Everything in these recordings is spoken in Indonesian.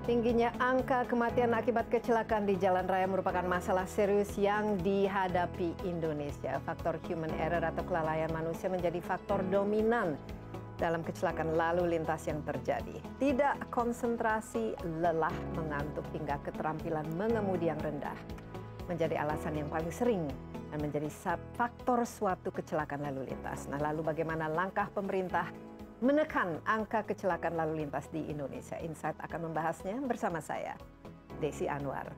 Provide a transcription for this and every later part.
Tingginya angka kematian akibat kecelakaan di jalan raya merupakan masalah serius yang dihadapi Indonesia. Faktor human error atau kelalaian manusia menjadi faktor dominan dalam kecelakaan lalu lintas yang terjadi. Tidak konsentrasi, lelah, mengantuk, hingga keterampilan mengemudi yang rendah menjadi alasan yang paling sering dan menjadi faktor suatu kecelakaan lalu lintas. Nah, lalu bagaimana langkah pemerintah menekan angka kecelakaan lalu lintas di Indonesia? Insight akan membahasnya bersama saya, Desi Anwar.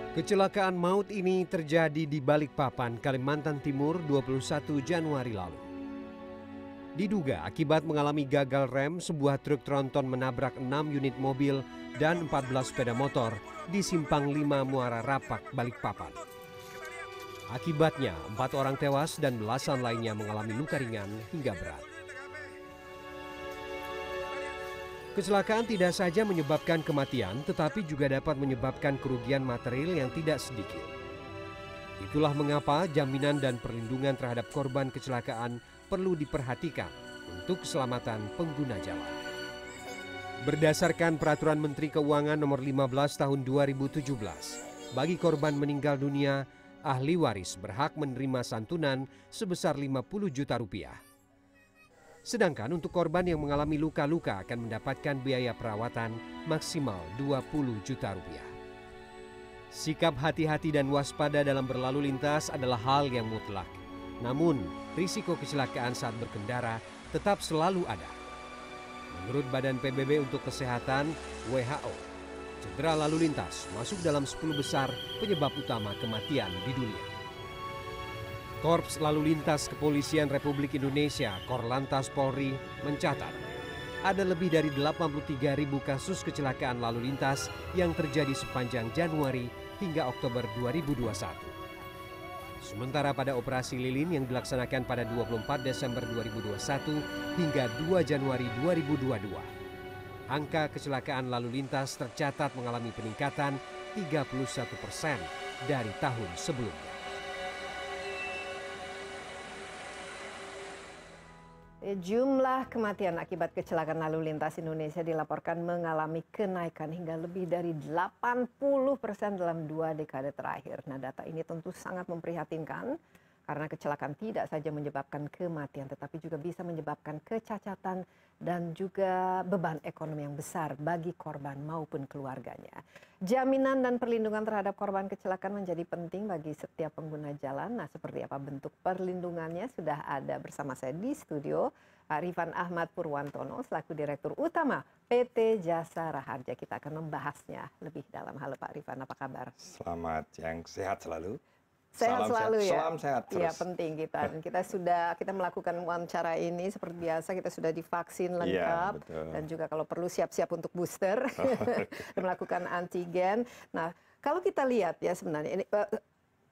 Kecelakaan maut ini terjadi di Balikpapan, Kalimantan Timur 21 Januari lalu. Diduga akibat mengalami gagal rem, sebuah truk tronton menabrak 6 unit mobil dan 14 sepeda motor di Simpang 5 Muara Rapak, Balikpapan. Akibatnya 4 orang tewas dan belasan lainnya mengalami luka ringan hingga berat. Kecelakaan tidak saja menyebabkan kematian, tetapi juga dapat menyebabkan kerugian material yang tidak sedikit. Itulah mengapa jaminan dan perlindungan terhadap korban kecelakaan perlu diperhatikan untuk keselamatan pengguna jalan. Berdasarkan Peraturan Menteri Keuangan Nomor 15 Tahun 2017, bagi korban meninggal dunia, ahli waris berhak menerima santunan sebesar 50 juta rupiah. Sedangkan untuk korban yang mengalami luka-luka akan mendapatkan biaya perawatan maksimal 20 juta rupiah. Sikap hati-hati dan waspada dalam berlalu lintas adalah hal yang mutlak. Namun, risiko kecelakaan saat berkendara tetap selalu ada. Menurut Badan PBB untuk Kesehatan WHO, cedera lalu lintas masuk dalam 10 besar penyebab utama kematian di dunia. Korps Lalu Lintas Kepolisian Republik Indonesia Korlantas Polri mencatat ada lebih dari 83.000 kasus kecelakaan lalu lintas yang terjadi sepanjang Januari hingga Oktober 2021. Sementara pada operasi lilin yang dilaksanakan pada 24 Desember 2021 hingga 2 Januari 2022, angka kecelakaan lalu lintas tercatat mengalami peningkatan 31% dari tahun sebelumnya. Jumlah kematian akibat kecelakaan lalu lintas Indonesia dilaporkan mengalami kenaikan hingga lebih dari 80% dalam 2 dekade terakhir. Nah, data ini tentu sangat memprihatinkan karena kecelakaan tidak saja menyebabkan kematian, tetapi juga bisa menyebabkan kecacatan dan juga beban ekonomi yang besar bagi korban maupun keluarganya. Jaminan dan perlindungan terhadap korban kecelakaan menjadi penting bagi setiap pengguna jalan. Nah, seperti apa bentuk perlindungannya sudah ada bersama saya di studio Pak Rifan Ahmad Purwantono selaku Direktur Utama PT Jasa Raharja. Kita akan membahasnya lebih dalam. Halo Pak Rifan, apa kabar? Selamat siang, sehat selalu. Sehat selalu ya. Salam sehat terus. Iya, penting kita. Dan kita melakukan wawancara ini seperti biasa, kita sudah divaksin lengkap dan juga kalau perlu siap-siap untuk booster, melakukan antigen. Nah, kalau kita lihat ya sebenarnya ini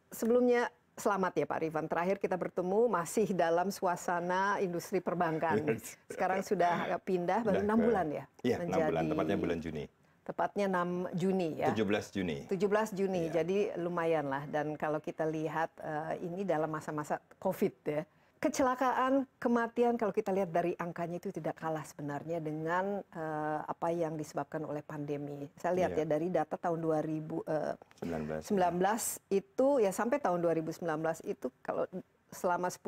sebelumnya selamat ya Pak Rifan. Terakhir kita bertemu masih dalam suasana industri perbankan. Sekarang sudah pindah baru 6 bulan ya. Iya, 6 bulan, tepatnya bulan Juni. Tepatnya 6 Juni ya. 17 Juni. 17 Juni, ya. Jadi lumayan lah. Dan kalau kita lihat ini dalam masa-masa COVID ya. Kecelakaan, kematian kalau kita lihat dari angkanya itu tidak kalah sebenarnya dengan apa yang disebabkan oleh pandemi. Saya lihat ya dari data tahun 2019 itu ya sampai tahun 2019 itu kalau selama 10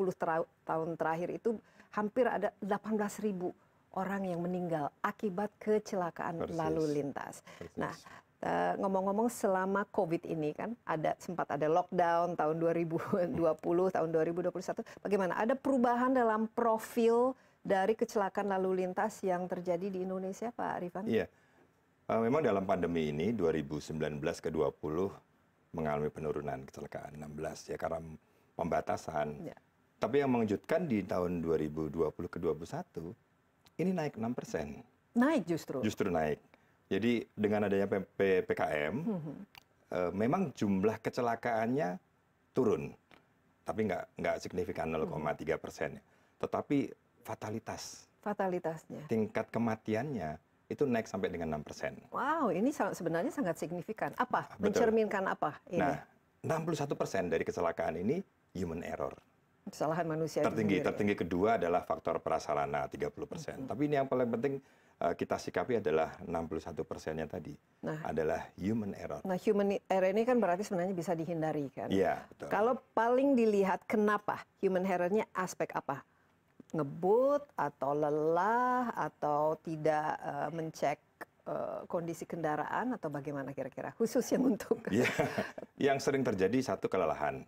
tahun terakhir itu hampir ada 18.000 orang yang meninggal akibat kecelakaan lalu lintas. Nah, ngomong-ngomong selama COVID ini kan sempat ada lockdown tahun 2020, tahun 2021. Bagaimana? Ada perubahan dalam profil dari kecelakaan lalu lintas yang terjadi di Indonesia, Pak Rifan? Iya, memang dalam pandemi ini 2019 ke 20 mengalami penurunan kecelakaan 16 ya karena pembatasan. Ya. Tapi yang mengejutkan di tahun 2020 ke 2021 ini naik 6%. Naik justru? Justru naik. Jadi dengan adanya PPKM, memang jumlah kecelakaannya turun. tapi nggak signifikan 0,3%. Tetapi Fatalitasnya. tingkat kematiannya itu naik sampai dengan 6%. Wow, ini sebenarnya sangat signifikan. Apa? Betul. Mencerminkan apa ini? Nah, 61% dari kecelakaan ini human error. Kesalahan manusia itu sendiri. Tertinggi kedua adalah faktor prasarana 30%. Tapi ini yang paling penting kita sikapi adalah 61%-nya tadi adalah human error. Nah, human error ini kan berarti sebenarnya bisa dihindari kan? Iya, betul. Kalau paling dilihat kenapa human error-nya aspek apa? Ngebut atau lelah atau tidak mencek kondisi kendaraan atau bagaimana kira-kira? Khusus yang untuk Ya, yang sering terjadi satu kelelahan.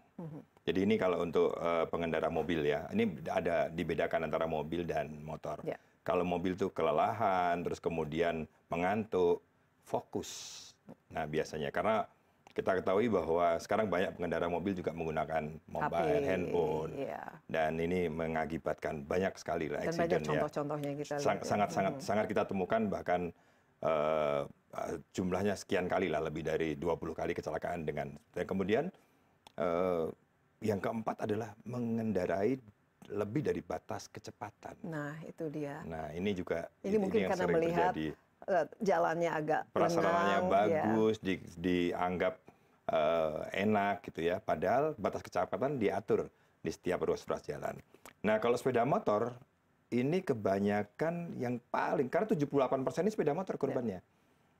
Jadi ini kalau untuk pengendara mobil ya, ini ada dibedakan antara mobil dan motor. Ya. Kalau mobil itu kelelahan, terus kemudian mengantuk, fokus. Nah biasanya karena kita ketahui bahwa sekarang banyak pengendara mobil juga menggunakan mobile, handphone, dan ini mengakibatkan banyak sekali lah dan accident banyak contoh-contohnya yang kita lihat. Sangat kita temukan bahkan jumlahnya sekian kali lah, lebih dari 20 kali kecelakaan dan kemudian yang keempat adalah mengendarai lebih dari batas kecepatan. Nah, itu dia. Nah, ini juga ini mungkin karena melihat terjadi. Jalannya agak prasarananya bagus, dianggap enak gitu ya. Padahal batas kecepatan diatur di setiap ruas-ruas jalan. Nah, kalau sepeda motor ini kebanyakan yang paling, karena 78% ini sepeda motor korbannya.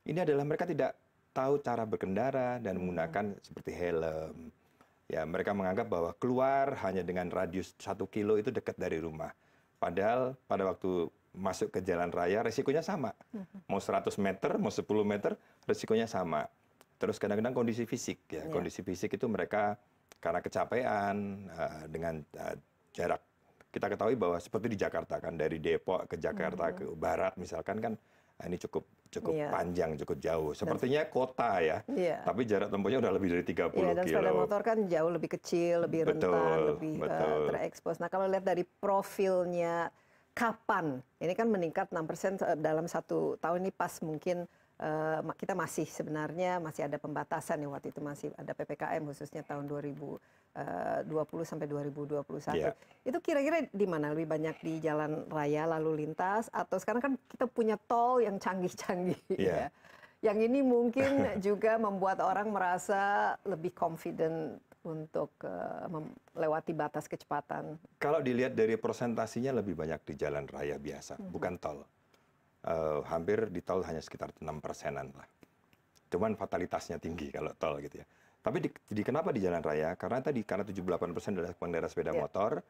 Ini adalah mereka tidak tahu cara berkendara dan menggunakan seperti helm. Ya, mereka menganggap bahwa keluar hanya dengan radius 1 kilo itu dekat dari rumah. Padahal pada waktu masuk ke jalan raya resikonya sama. Mau 100 meter, mau 10 meter, resikonya sama. Terus kadang-kadang kondisi fisik ya. Kondisi fisik itu mereka karena kecapean dengan jarak. Kita ketahui bahwa seperti di Jakarta kan, dari Depok ke Jakarta ke barat misalkan kan, ini cukup panjang, cukup jauh. Sepertinya kota ya, tapi jarak tempuhnya udah lebih dari 30 kilo. Dan sepeda motor kan jauh lebih kecil, lebih rentan, lebih terekspos. Nah, kalau lihat dari profilnya, kapan? Ini kan meningkat 6% dalam 1 tahun ini, pas mungkin kita masih sebenarnya masih ada pembatasan ya, waktu itu masih ada PPKM khususnya tahun 2020 sampai 2021. Itu kira-kira di mana? Lebih banyak di jalan raya lalu lintas atau sekarang kan kita punya tol yang canggih-canggih ya. Yang ini mungkin juga membuat orang merasa lebih confident untuk melewati batas kecepatan. Kalau dilihat dari persentasinya lebih banyak di jalan raya biasa, bukan tol. Hampir di tol hanya sekitar 6%-an lah. Cuman fatalitasnya tinggi kalau tol gitu ya. Tapi kenapa di jalan raya? Karena 78% adalah pengendara sepeda motor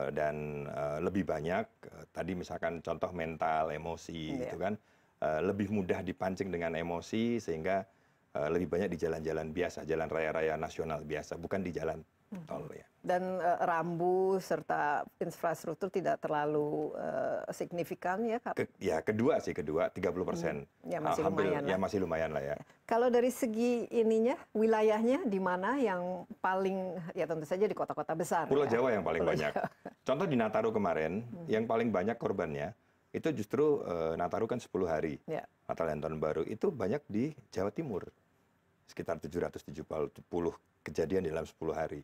dan lebih banyak tadi misalkan contoh mental, emosi gitu kan. Lebih mudah dipancing dengan emosi sehingga lebih banyak di jalan-jalan biasa, jalan raya-raya nasional biasa, bukan di jalan tol ya. Dan rambu serta infrastruktur tidak terlalu signifikan ya? Kedua 30%. Ya masih lumayan lah. Ya masih lumayan lah ya. Kalau dari segi ininya, wilayahnya di mana yang paling, ya tentu saja di kota-kota besar. Pulau Jawa yang paling banyak. Contoh di Nataru kemarin, yang paling banyak korbannya, itu justru Nataru kan 10 hari. Natal dan Tahun Baru, itu banyak di Jawa Timur. Sekitar 770 kejadian dalam 10 hari.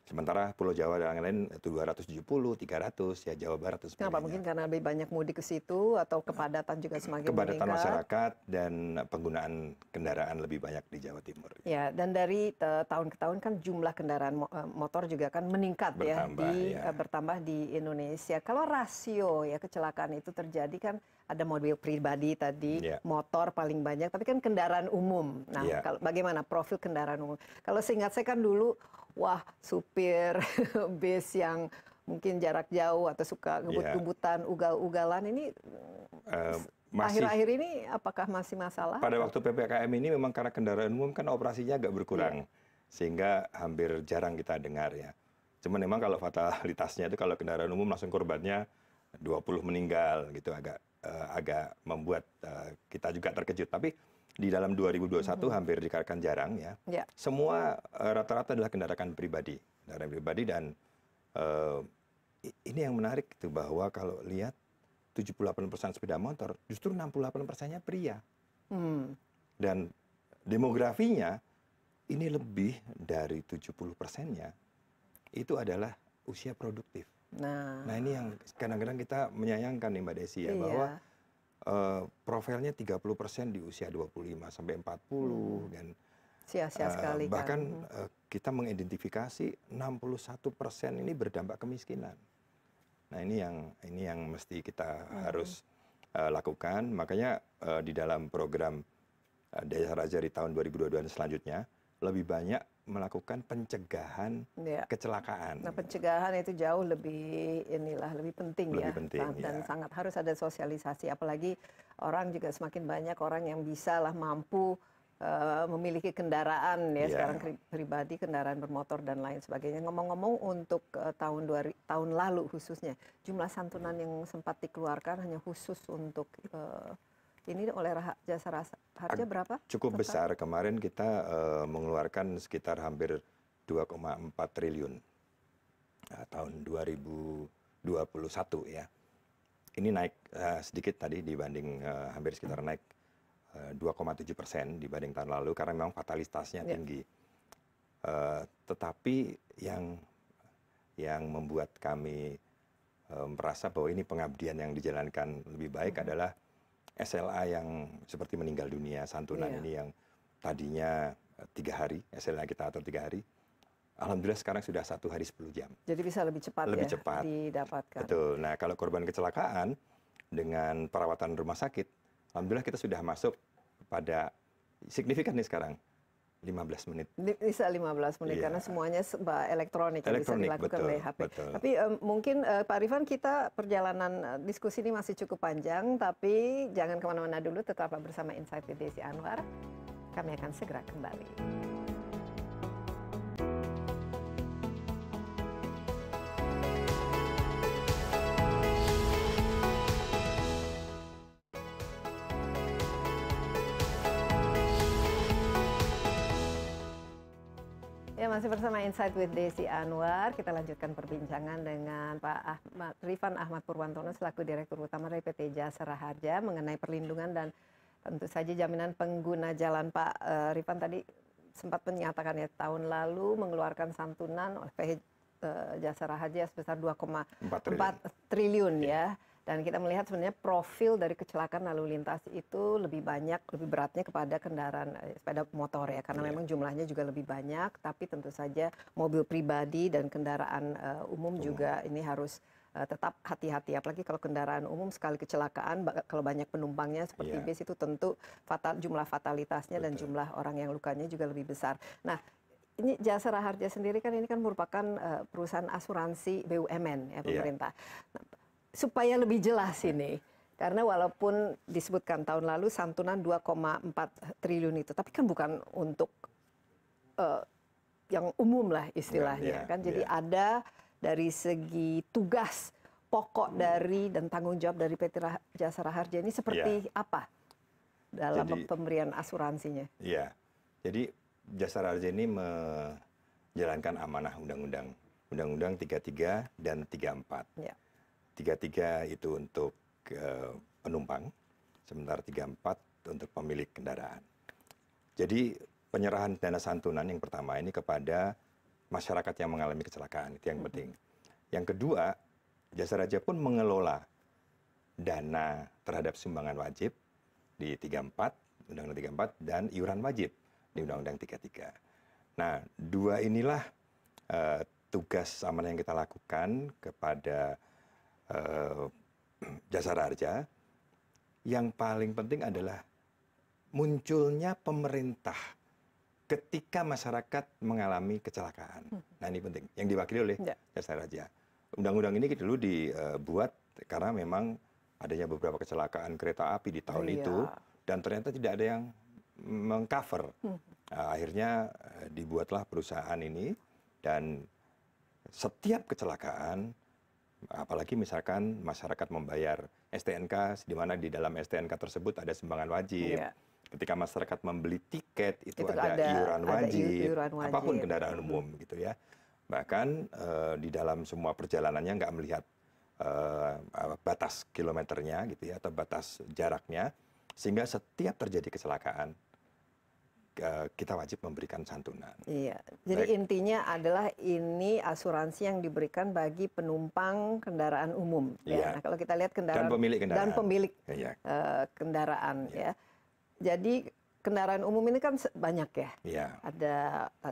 Sementara Pulau Jawa dan yang lain 270, 300, ya Jawa Barat dan sebagainya. Kenapa? Mungkin karena lebih banyak mudik ke situ atau kepadatan juga semakin meningkat? Kepadatan masyarakat dan penggunaan kendaraan lebih banyak di Jawa Timur. Ya, dan dari tahun ke tahun kan jumlah kendaraan motor juga kan meningkat bertambah di Indonesia. Kalau rasio ya kecelakaan itu terjadi kan ada mobil pribadi tadi, motor paling banyak, tapi kan kendaraan umum. Nah, kalau bagaimana profil kendaraan umum? Kalau seingat saya kan dulu, wah supir bis yang mungkin jarak jauh atau suka ngebut-ngebutan, ugal-ugalan ini akhir-akhir ini apakah masih masalah? Pada waktu PPKM ini memang karena kendaraan umum kan operasinya agak berkurang, sehingga hampir jarang kita dengar ya. Cuman memang kalau fatalitasnya itu kalau kendaraan umum langsung korbannya 20 meninggal gitu, agak membuat kita juga terkejut. Tapi di dalam 2021 hampir dikatakan jarang ya. Semua rata-rata adalah kendaraan pribadi dan ini yang menarik itu bahwa kalau lihat 78% sepeda motor, justru 68%-nya pria. Dan demografinya ini lebih dari 70%-nya itu adalah usia produktif. Nah, Nah ini yang kadang-kadang kita menyayangkan nih Mbak Desi ya, bahwa iya. profilnya 30% di usia 25 sampai 40 dan Sia-sia sekali kan. bahkan kita mengidentifikasi 61% ini berdampak kemiskinan. Nah ini yang mesti kita harus lakukan. Makanya di dalam program Desa Raja di tahun 2022 dan selanjutnya lebih banyak melakukan pencegahan Ya. kecelakaan. Nah, pencegahan itu jauh lebih lebih penting Lebih ya. penting, Dan ya. sangat harus ada sosialisasi, apalagi orang juga semakin banyak orang yang bisa lah mampu memiliki kendaraan ya, Iya. sekarang pribadi, kendaraan bermotor dan lain sebagainya. Ngomong-ngomong untuk tahun lalu khususnya, jumlah santunan yang sempat dikeluarkan hanya khusus untuk ini oleh Jasa Harja berapa? Cukup besar. Kemarin kita mengeluarkan sekitar hampir 2,4 triliun tahun 2021 ya. Ini naik sedikit tadi dibanding hampir sekitar naik 2,7% dibanding tahun lalu karena memang fatalitasnya tinggi. Tetapi yang membuat kami merasa bahwa ini pengabdian yang dijalankan lebih baik adalah SLA yang seperti meninggal dunia santunan ini yang tadinya 3 hari, SLA kita atur 3 hari. Alhamdulillah sekarang sudah 1 hari 10 jam. Jadi bisa lebih cepat didapatkan. Betul. Nah kalau korban kecelakaan dengan perawatan rumah sakit, alhamdulillah kita sudah masuk pada signifikan nih sekarang. 15 menit. Bisa 15 menit karena semuanya elektronik bisa dilakukan oleh HP. Betul. Tapi mungkin Pak Rifan, kita perjalanan diskusi ini masih cukup panjang, tapi jangan kemana-mana dulu, tetaplah bersama Insight with Desi Anwar. Kami akan segera kembali. Ya, masih bersama Insight with Desi Anwar. Kita lanjutkan perbincangan dengan Pak Rifan Ahmad Purwantono selaku Direktur Utama dari PT Jasara Harja mengenai perlindungan dan tentu saja jaminan pengguna jalan. Pak Rifan tadi sempat menyatakan ya, tahun lalu mengeluarkan santunan oleh PT Jasara Harja sebesar 2,4 triliun ya. Dan kita melihat sebenarnya profil dari kecelakaan lalu lintas itu lebih banyak, lebih beratnya kepada kendaraan sepeda motor ya, karena memang jumlahnya juga lebih banyak, tapi tentu saja mobil pribadi dan kendaraan umum juga ini harus tetap hati-hati, apalagi kalau kendaraan umum sekali kecelakaan, kalau banyak penumpangnya seperti bis itu tentu jumlah fatalitasnya dan jumlah orang yang lukanya juga lebih besar. Nah, ini Jasara Harja sendiri kan ini kan merupakan perusahaan asuransi BUMN ya pemerintah. Nah, supaya lebih jelas ini, karena walaupun disebutkan tahun lalu santunan 2,4 triliun itu, tapi kan bukan untuk yang umum lah istilahnya kan. Jadi ada dari segi tugas pokok dari dan tanggung jawab dari PT Jasara Harja ini seperti apa dalam pemberian asuransinya? Iya, jadi Jasara Harja ini menjalankan amanah Undang-Undang 33 dan 34. 33 itu untuk penumpang, sementara 34 untuk pemilik kendaraan. Jadi penyerahan dana santunan yang pertama ini kepada masyarakat yang mengalami kecelakaan, itu yang penting. Yang kedua, Jasara Harja pun mengelola dana terhadap sumbangan wajib di 34, Undang-Undang 34, dan iuran wajib di Undang-Undang 33. Nah, dua inilah tugas amanah yang kita lakukan kepada Jasara Harja. Yang paling penting adalah munculnya pemerintah ketika masyarakat mengalami kecelakaan. Nah ini penting, yang diwakili oleh Jasara Harja. Undang-undang ini dulu dibuat karena memang adanya beberapa kecelakaan kereta api di tahun itu, dan ternyata tidak ada yang mengcover. Akhirnya dibuatlah perusahaan ini, dan setiap kecelakaan, apalagi misalkan masyarakat membayar STNK, di mana di dalam STNK tersebut ada sumbangan wajib. Ketika masyarakat membeli tiket itu ada iuran wajib, apapun kendaraan umum gitu ya. Bahkan di dalam semua perjalanannya nggak melihat batas kilometernya gitu ya, atau batas jaraknya, sehingga setiap terjadi kecelakaan, kita wajib memberikan santunan. Iya, jadi intinya adalah ini asuransi yang diberikan bagi penumpang kendaraan umum. Ya. Nah, kalau kita lihat kendaraan dan pemilik kendaraan, ya. Jadi kendaraan umum ini kan banyak ya. Iya. Ada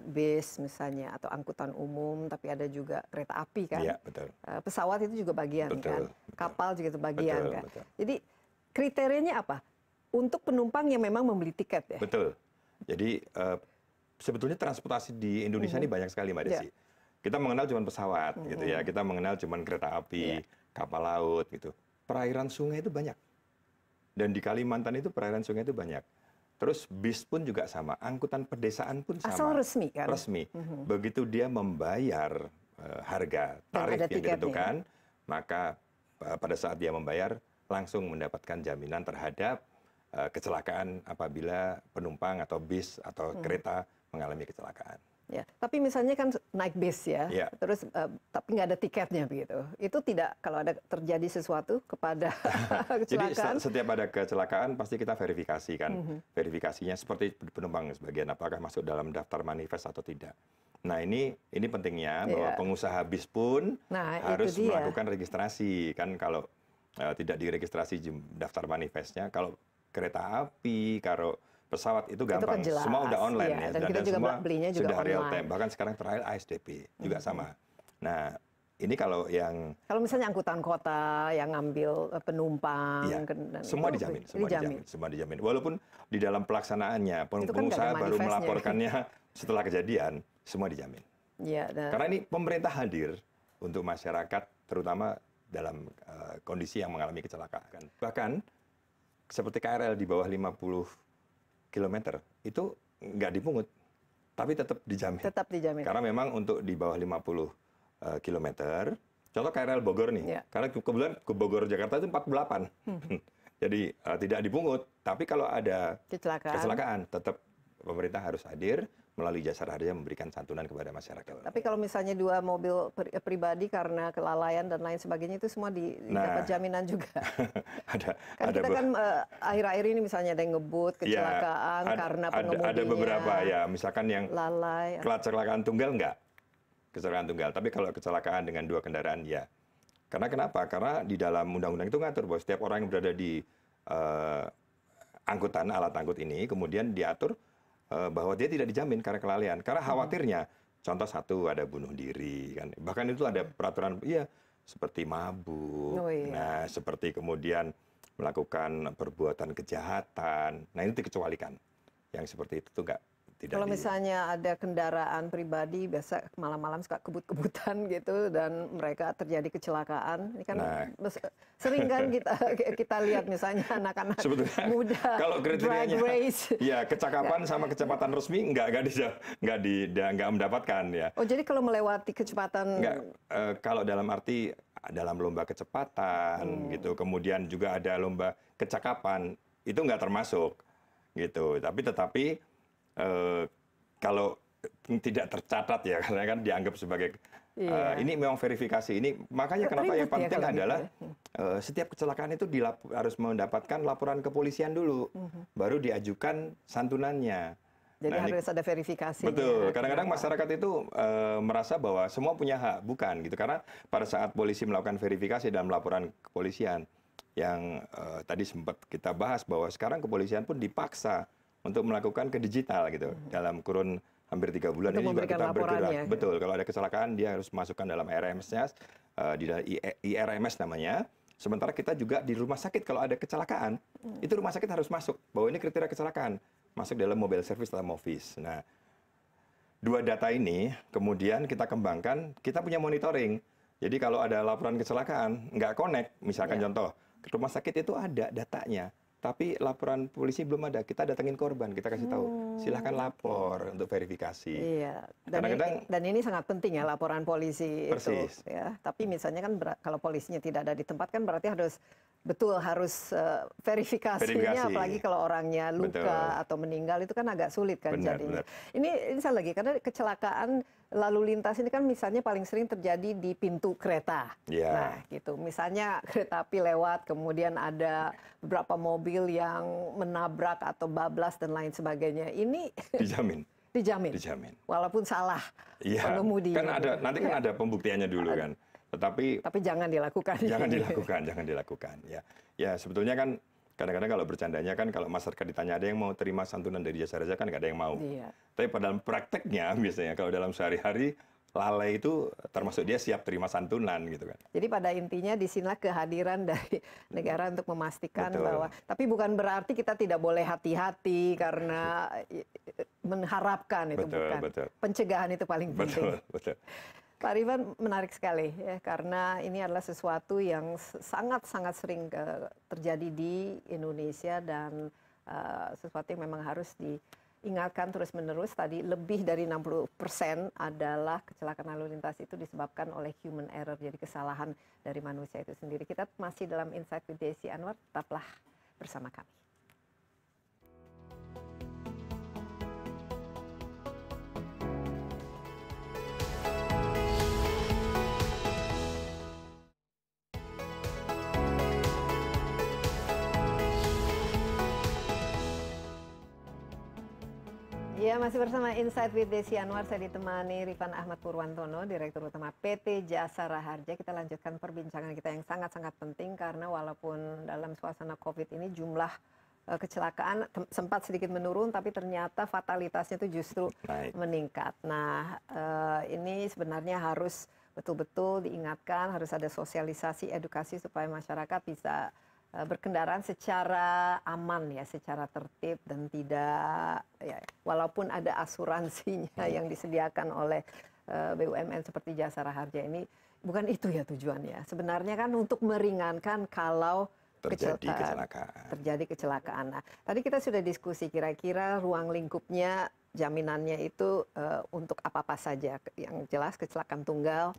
bis misalnya atau angkutan umum, tapi ada juga kereta api kan. Iya, betul. Pesawat itu juga bagian kan. Betul. Kapal juga itu bagian kan. Betul. Jadi kriterianya apa? Untuk penumpang yang memang membeli tiket ya. Betul. Jadi sebetulnya transportasi di Indonesia ini banyak sekali, Mbak Desi. Kita mengenal cuma pesawat, gitu ya. Kita mengenal cuma kereta api, kapal laut, gitu. Perairan sungai itu banyak. Dan di Kalimantan itu perairan sungai itu banyak. Terus bis pun juga sama, angkutan pedesaan pun sama. Asal resmi kan? Resmi. Begitu dia membayar harga tarif yang ditentukan, maka pada saat dia membayar langsung mendapatkan jaminan terhadap kecelakaan apabila penumpang atau bis atau kereta mengalami kecelakaan. Ya, tapi misalnya kan naik bis ya, terus tapi nggak ada tiketnya begitu. Itu tidak, kalau ada terjadi sesuatu kepada kecelakaan. Jadi setiap ada kecelakaan pasti kita verifikasi kan. Verifikasinya seperti penumpang sebagian apakah masuk dalam daftar manifest atau tidak. Nah ini pentingnya bahwa pengusaha bis pun harus melakukan registrasi kan. Kalau tidak diregistrasi daftar manifestnya, kalau kereta api, kalau pesawat itu gampang, itu kan semua udah online ya, dan kita juga semua belinya juga sudah real online. time. Bahkan sekarang terakhir ASDP juga sama. Nah, ini kalau misalnya angkutan kota yang ngambil penumpang, semua dijamin, semua dijamin. Walaupun di dalam pelaksanaannya pengusaha baru melaporkannya setelah kejadian, semua dijamin. Ya, karena ini pemerintah hadir untuk masyarakat, terutama dalam kondisi yang mengalami kecelakaan. Bahkan seperti KRL di bawah 50 km itu nggak dipungut, tapi tetap dijamin. Tetap dijamin. Karena memang untuk di bawah 50 km, contoh KRL Bogor nih, karena kebetulan ke Bogor Jakarta itu 48, jadi tidak dipungut. Tapi kalau ada kecelakaan, tetap pemerintah harus hadir melalui jasara harja memberikan santunan kepada masyarakat. Tapi kalau misalnya dua mobil pribadi karena kelalaian dan lain sebagainya itu semua dapat jaminan juga. Kita kan akhir-akhir ini misalnya ada yang ngebut kecelakaan karena pengemudinya. Ada beberapa ya, misalkan yang lalai. Kecelakaan tunggal enggak, kecelakaan tunggal. Tapi kalau kecelakaan dengan dua kendaraan ya. Karena kenapa? Karena di dalam undang-undang itu ngatur bahwa setiap orang yang berada di angkutan, alat angkut ini kemudian diatur bahwa dia tidak dijamin karena kelalaian. Karena khawatirnya, contoh satu ada bunuh diri, kan. Bahkan itu ada peraturan, seperti mabuk, nah seperti kemudian melakukan perbuatan kejahatan. Nah itu dikecualikan. Yang seperti itu tuh tidak. Kalau misalnya ada kendaraan pribadi, biasa malam-malam suka kebut-kebutan gitu, dan mereka terjadi kecelakaan. Ini kan sering kan kita lihat misalnya anak-anak muda kalau kriterianya, drag race. Ya kecakapan sama kecepatan resmi nggak mendapatkan ya. Oh jadi kalau melewati kecepatan? Kalau dalam arti dalam lomba kecepatan gitu, kemudian juga ada lomba kecakapan, itu nggak termasuk gitu. Tetapi kalau tidak tercatat ya, karena kan dianggap sebagai ini memang verifikasi. Ini makanya kenapa yang penting adalah setiap kecelakaan itu harus mendapatkan laporan kepolisian dulu, baru diajukan santunannya. Jadi harus ada verifikasi. Betul. Kadang-kadang masyarakat itu merasa bahwa semua punya hak, bukan gitu. Karena pada saat polisi melakukan verifikasi dalam laporan kepolisian, yang tadi sempat kita bahas bahwa sekarang kepolisian pun dipaksa untuk melakukan ke digital gitu. Dalam kurun hampir 3 bulan ini juga kita bergerak. Betul, kalau ada kecelakaan dia harus masukkan dalam IRMS-nya, di IRMS namanya. Sementara kita juga di rumah sakit kalau ada kecelakaan, itu rumah sakit harus masuk bahwa ini kriteria kecelakaan, masuk dalam mobile service atau MOVIS. Nah, dua data ini kemudian kita kembangkan, kita punya monitoring. Jadi kalau ada laporan kecelakaan, nggak connect, misalkan contoh, rumah sakit itu ada datanya, tapi laporan polisi belum ada. Kita datangin korban, kita kasih tahu, silahkan lapor untuk verifikasi. Iya. Dan ini sangat penting ya, laporan polisi persis. Itu. Ya. Tapi misalnya kan kalau polisinya tidak ada di tempat kan berarti harus verifikasinya, apalagi kalau orangnya luka atau meninggal itu kan agak sulit kan jadinya. Ini saya lagi, karena kecelakaan lalu lintas ini kan misalnya paling sering terjadi di pintu kereta. Nah gitu, misalnya kereta api lewat, kemudian ada beberapa mobil yang menabrak atau bablas dan lain sebagainya. ini Dijamin. dijamin. Dijamin. Walaupun salah Iya. pengemudi. Kan ada nanti kan ada pembuktiannya dulu kan. Tapi jangan dilakukan. Jangan dilakukan, jangan dilakukan. Ya, ya sebetulnya kan kadang-kadang kalau bercandanya kan kalau masyarakat ditanya ada yang mau terima santunan dari jasa raja kan nggak ada yang mau. Iya. Tapi pada dalam prakteknya biasanya kalau dalam sehari-hari lalai itu termasuk dia siap terima santunan gitu kan. Jadi pada intinya disinilah kehadiran dari negara untuk memastikan Betul. bahwa, tapi bukan berarti kita tidak boleh hati-hati karena mengharapkan itu Betul, bukan. betul. Pencegahan itu paling penting. Betul, betul. Pak Rifan, menarik sekali ya, karena ini adalah sesuatu yang sangat-sangat sering terjadi di Indonesia dan sesuatu yang memang harus diingatkan terus-menerus. Tadi lebih dari 60% adalah kecelakaan lalu lintas itu disebabkan oleh human error, jadi kesalahan dari manusia itu sendiri. Kita masih dalam Insight with Desi Anwar, tetaplah bersama kami. Ya, masih bersama Insight with Desi Anwar. Saya ditemani Rifan Ahmad Purwantono, Direktur Utama PT Jasa Raharja. Kita lanjutkan perbincangan kita yang sangat-sangat penting karena walaupun dalam suasana COVID ini jumlah kecelakaan sempat sedikit menurun, tapi ternyata fatalitasnya itu justru meningkat. Nah, ini sebenarnya harus betul-betul diingatkan, harus ada sosialisasi, edukasi supaya masyarakat bisa berkendaraan secara aman ya, secara tertib dan tidak ya, walaupun ada asuransinya yang disediakan oleh BUMN seperti Jasa Raharja ini, bukan itu ya tujuannya. Sebenarnya kan untuk meringankan kalau terjadi kecelakaan. Nah, tadi kita sudah diskusi kira-kira ruang lingkupnya jaminannya itu untuk apa-apa saja. Yang jelas kecelakaan tunggal.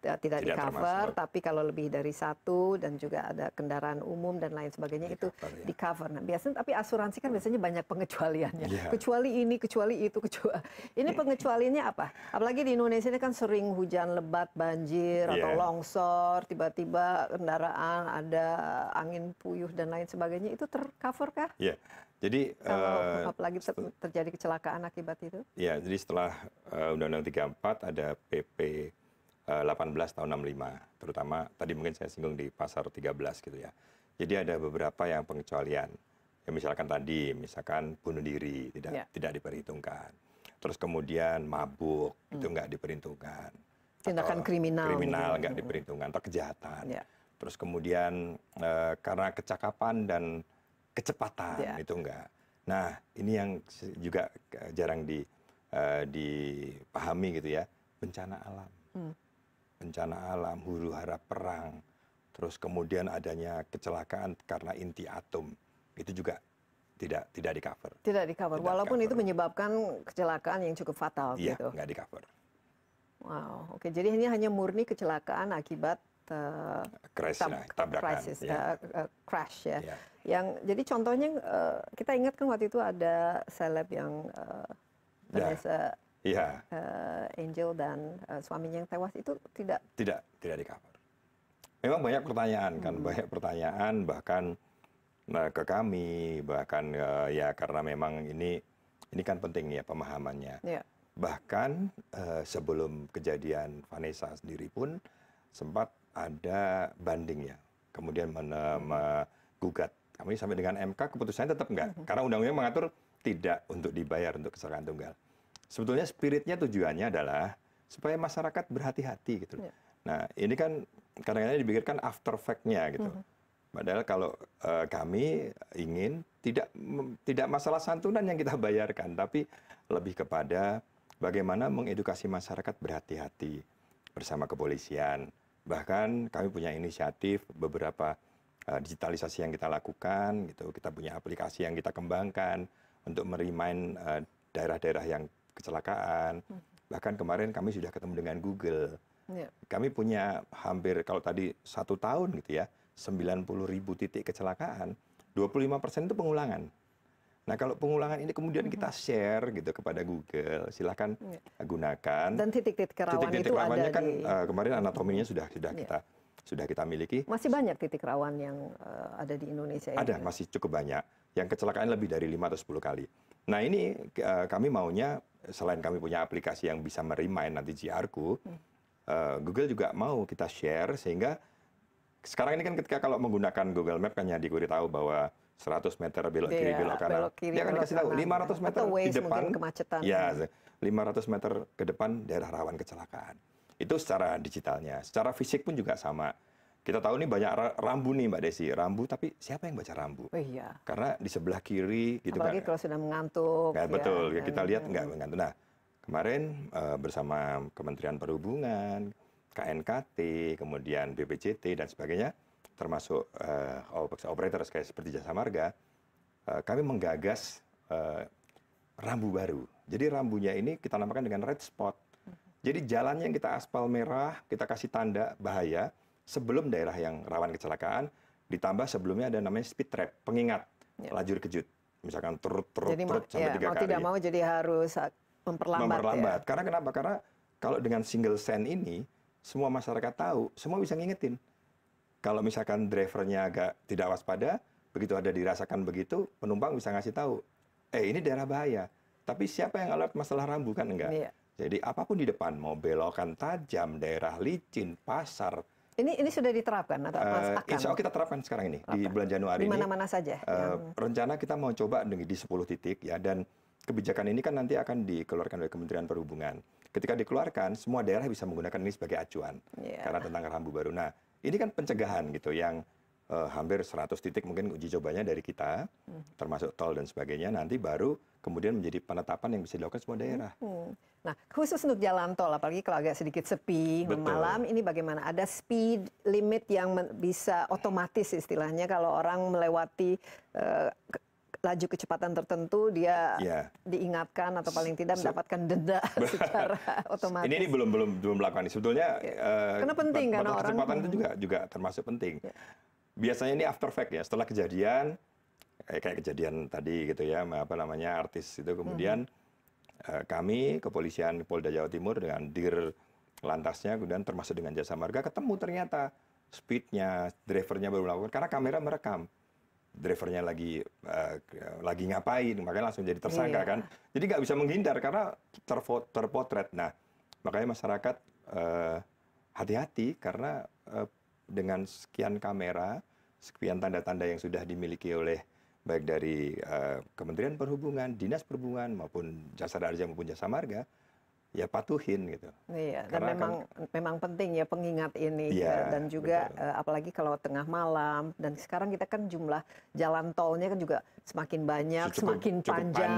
Tidak di-cover, tapi kalau lebih dari satu dan juga ada kendaraan umum dan lain sebagainya itu di-cover. Nah, biasanya tapi asuransi kan biasanya banyak pengecualiannya. Kecuali ini, kecuali itu, kecuali ini pengecualiannya apa? Apalagi di Indonesia ini kan sering hujan lebat, banjir atau longsor, tiba-tiba kendaraan ada angin puyuh dan lain sebagainya, itu ter-cover kah? Iya. Jadi kalau apalagi terjadi kecelakaan akibat itu? Iya, jadi setelah Undang-Undang 34 ada PP 18 tahun 65, terutama tadi mungkin saya singgung di pasar 13 gitu ya. Jadi ada beberapa yang pengecualian. Ya misalkan tadi, misalkan bunuh diri tidak diperhitungkan. Terus kemudian mabuk itu nggak diperhitungkan. Tindakan kriminal nggak diperhitungkan atau kejahatan. Terus kemudian karena kecakapan dan kecepatan itu enggak. Nah, ini yang juga jarang dipahami gitu ya, bencana alam. Bencana alam, huru-hara perang, terus kemudian adanya kecelakaan karena inti atom, itu juga tidak di-cover. Tidak di-cover, walaupun itu menyebabkan kecelakaan yang cukup fatal gitu. Iya, nggak di-cover. Wow, oke. Jadi ini hanya murni kecelakaan akibat tabrakan, crash ya. Yang jadi contohnya kita ingat kan waktu itu ada seleb yang Vanessa Angel dan suaminya yang tewas itu tidak di-cover. Memang banyak pertanyaan kan, banyak pertanyaan bahkan ke kami, bahkan ya karena memang ini kan penting ya pemahamannya. Bahkan sebelum kejadian Vanessa sendiri pun sempat ada banding ya, kemudian menggugat. Kami sampai dengan MK keputusannya tetap enggak, karena undang-undang mengatur tidak untuk dibayar untuk kecelakaan tunggal. Sebetulnya spiritnya tujuannya adalah supaya masyarakat berhati-hati gitu. Nah ini kan kadang-kadang dipikirkan after fact-nya gitu. Padahal kalau kami ingin tidak masalah santunan yang kita bayarkan, tapi lebih kepada bagaimana mengedukasi masyarakat berhati-hati bersama kepolisian. Bahkan kami punya inisiatif beberapa digitalisasi yang kita lakukan gitu. Kita punya aplikasi yang kita kembangkan untuk merimain daerah-daerah yang kecelakaan. Bahkan kemarin kami sudah ketemu dengan Google. Kami punya hampir kalau tadi 1 tahun gitu ya, 90.000 titik kecelakaan, 25% itu pengulangan. Nah kalau pengulangan ini kemudian kita share gitu kepada Google, silahkan gunakan. Dan titik-titik rawan itu ada kan kemarin anatominya sudah kita miliki. Masih banyak titik rawan yang ada di Indonesia. Ada, masih cukup banyak. yang kecelakaan lebih dari 5 atau 10 kali. Nah ini kami maunya, selain kami punya aplikasi yang bisa merimain nanti GR-ku, Google juga mau kita share, sehingga sekarang ini kan ketika kalau menggunakan Google Map kan ya diberitahu bahwa 100 meter belok kiri, belok kanan. belok kiri, Dia akan belok dikasih tahu kanan. 500 meter Atau di Waze depan. mungkin kemacetan. Ya, 500 meter ke depan daerah rawan kecelakaan. Itu secara digitalnya. Secara fisik pun juga sama. Kita tahu nih banyak rambu nih Mbak Desi, rambu, tapi siapa yang baca rambu? Oh iya. Karena di sebelah kiri gitu Apalagi kan. kalau sudah mengantuk. Nggak, betul, ya, kita lihat nggak mengantuk. Nah, kemarin bersama Kementerian Perhubungan, KNKT, kemudian BPJT dan sebagainya, termasuk operator kayak seperti Jasa Marga, kami menggagas rambu baru. Jadi rambunya ini kita namakan dengan red spot. Jadi jalannya yang kita aspal merah, kita kasih tanda bahaya sebelum daerah yang rawan kecelakaan, ditambah sebelumnya ada namanya speed trap, pengingat lajur kejut. Misalkan truk Jadi sampai 3 mau kali. tidak mau jadi harus memperlambat. Karena kenapa? Karena kalau dengan single send ini, semua masyarakat tahu, semua bisa ngingetin. Kalau misalkan drivernya agak tidak waspada, begitu ada dirasakan begitu, penumpang bisa ngasih tahu, ini daerah bahaya. Tapi siapa yang alert masalah rambu kan enggak? Iya. Jadi apapun di depan, mau belokan tajam, daerah licin, pasar. Ini sudah diterapkan atau akan? Insya Allah kita terapkan sekarang ini, di bulan Januari Di ini. mana-mana saja? Rencana kita mau coba di 10 titik ya, dan kebijakan ini kan nanti akan dikeluarkan oleh Kementerian Perhubungan. Ketika dikeluarkan, semua daerah bisa menggunakan ini sebagai acuan karena tentang rambu baru. Nah, ini kan pencegahan gitu yang hampir 100 titik mungkin uji cobanya dari kita, termasuk tol dan sebagainya. Nanti baru kemudian menjadi penetapan yang bisa dilakukan semua daerah. Nah, khusus untuk jalan tol, apalagi kalau agak sedikit sepi, malam, ini bagaimana? Ada speed limit yang bisa otomatis istilahnya kalau orang melewati laju kecepatan tertentu, dia diingatkan atau paling tidak mendapatkan denda secara otomatis. Ini belum melakukan ini. Sebetulnya karena penting kan orang. Kecepatan itu juga termasuk penting. Biasanya ini after fact ya, setelah kejadian kayak kejadian tadi gitu ya, apa namanya, artis itu, kemudian kami kepolisian Polda Jawa Timur dengan dir lantasnya, kemudian termasuk dengan Jasa Marga, ketemu ternyata speednya, drivernya baru melakukan karena kamera merekam drivernya lagi ngapain, makanya langsung jadi tersangka kan. Jadi nggak bisa menghindar karena terpotret. Nah, makanya masyarakat hati-hati karena dengan sekian kamera, sekian tanda-tanda yang sudah dimiliki oleh baik dari Kementerian Perhubungan, Dinas Perhubungan maupun Jasa Raja maupun Jasa Marga, ya patuhin gitu. Iya, dan memang penting ya pengingat ini dan juga apalagi kalau tengah malam, dan sekarang kita kan jumlah jalan tolnya kan juga semakin banyak, semakin panjang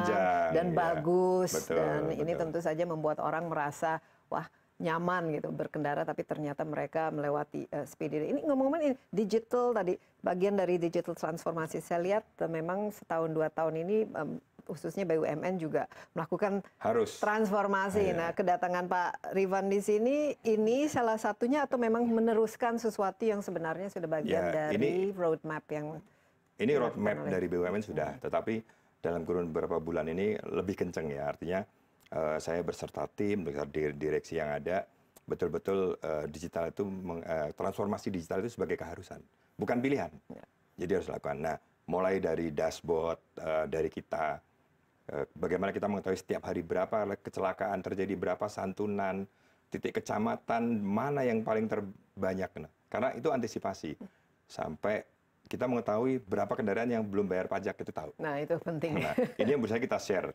dan bagus, dan ini tentu saja membuat orang merasa wah nyaman gitu berkendara, tapi ternyata mereka melewati speed ini. Ini ngomong-ngomong ini digital tadi, bagian dari digital transformasi, saya lihat memang setahun 2 tahun ini khususnya BUMN juga melakukan transformasi. Nah, kedatangan Pak Rifan di sini ini salah satunya atau memang meneruskan sesuatu yang sebenarnya sudah bagian dari roadmap yang ini roadmap dari BUMN sudah, tetapi dalam kurun beberapa bulan ini lebih kenceng ya, artinya saya berserta tim, direksi yang ada, betul-betul digital itu, transformasi digital itu sebagai keharusan, bukan pilihan. Jadi harus dilakukan. Nah, mulai dari dashboard dari kita, bagaimana kita mengetahui setiap hari berapa kecelakaan terjadi, berapa santunan, titik kecamatan, mana yang paling terbanyak. Nah, karena itu antisipasi. Sampai kita mengetahui berapa kendaraan yang belum bayar pajak, itu tahu. Nah, itu penting. Nah, ini yang bisa kita share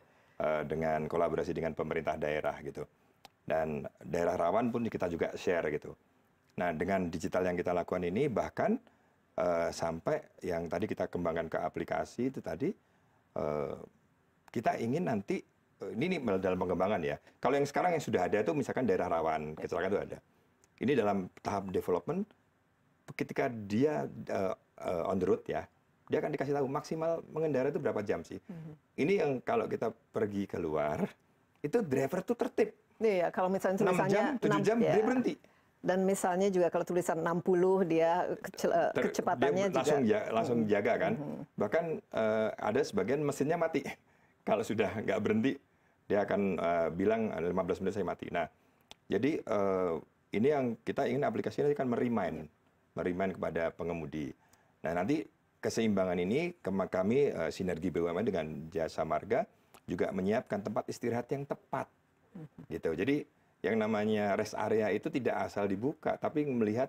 dengan kolaborasi dengan pemerintah daerah gitu. Dan daerah rawan pun kita juga share gitu. Nah, dengan digital yang kita lakukan ini, bahkan sampai yang tadi kita kembangkan ke aplikasi itu tadi, kita ingin nanti, ini dalam pengembangan ya. Kalau yang sekarang yang sudah ada itu misalkan daerah rawan kecelakaan itu ada. Ini dalam tahap development, ketika dia on the road ya, dia akan dikasih tahu maksimal mengendara itu berapa jam sih. Ini yang kalau kita pergi keluar, itu driver tuh tertib. Iya, kalau misalnya 6 jam, 7 jam, dia berhenti. Dan misalnya juga kalau tulisan 60, dia kecepatannya dia langsung jaga kan. Bahkan ada sebagian mesinnya mati. Kalau sudah nggak berhenti, dia akan bilang 15 menit saya mati. Nah, jadi ini yang kita ingin aplikasinya kan merimain kepada pengemudi. Nah, nanti keseimbangan ini kami sinergi BUMN dengan Jasa Marga juga menyiapkan tempat istirahat yang tepat gitu. Jadi yang namanya rest area itu tidak asal dibuka, tapi melihat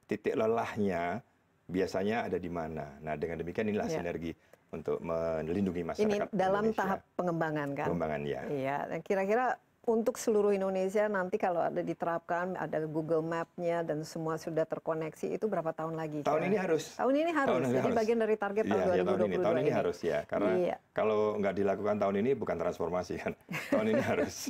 titik lelahnya biasanya ada di mana. Nah, dengan demikian inilah sinergi untuk melindungi masyarakat. Ini dalam Indonesia. tahap pengembangan kan? Pengembangan ya. Iya, dan kira-kira untuk seluruh Indonesia nanti kalau ada diterapkan, ada Google Map-nya dan semua sudah terkoneksi, itu berapa tahun lagi? Tahun ini harus. Tahun ini harus. Jadi bagian dari target tahun 2022 tahun ini harus ya, karena kalau nggak dilakukan tahun ini bukan transformasi kan. Tahun ini harus.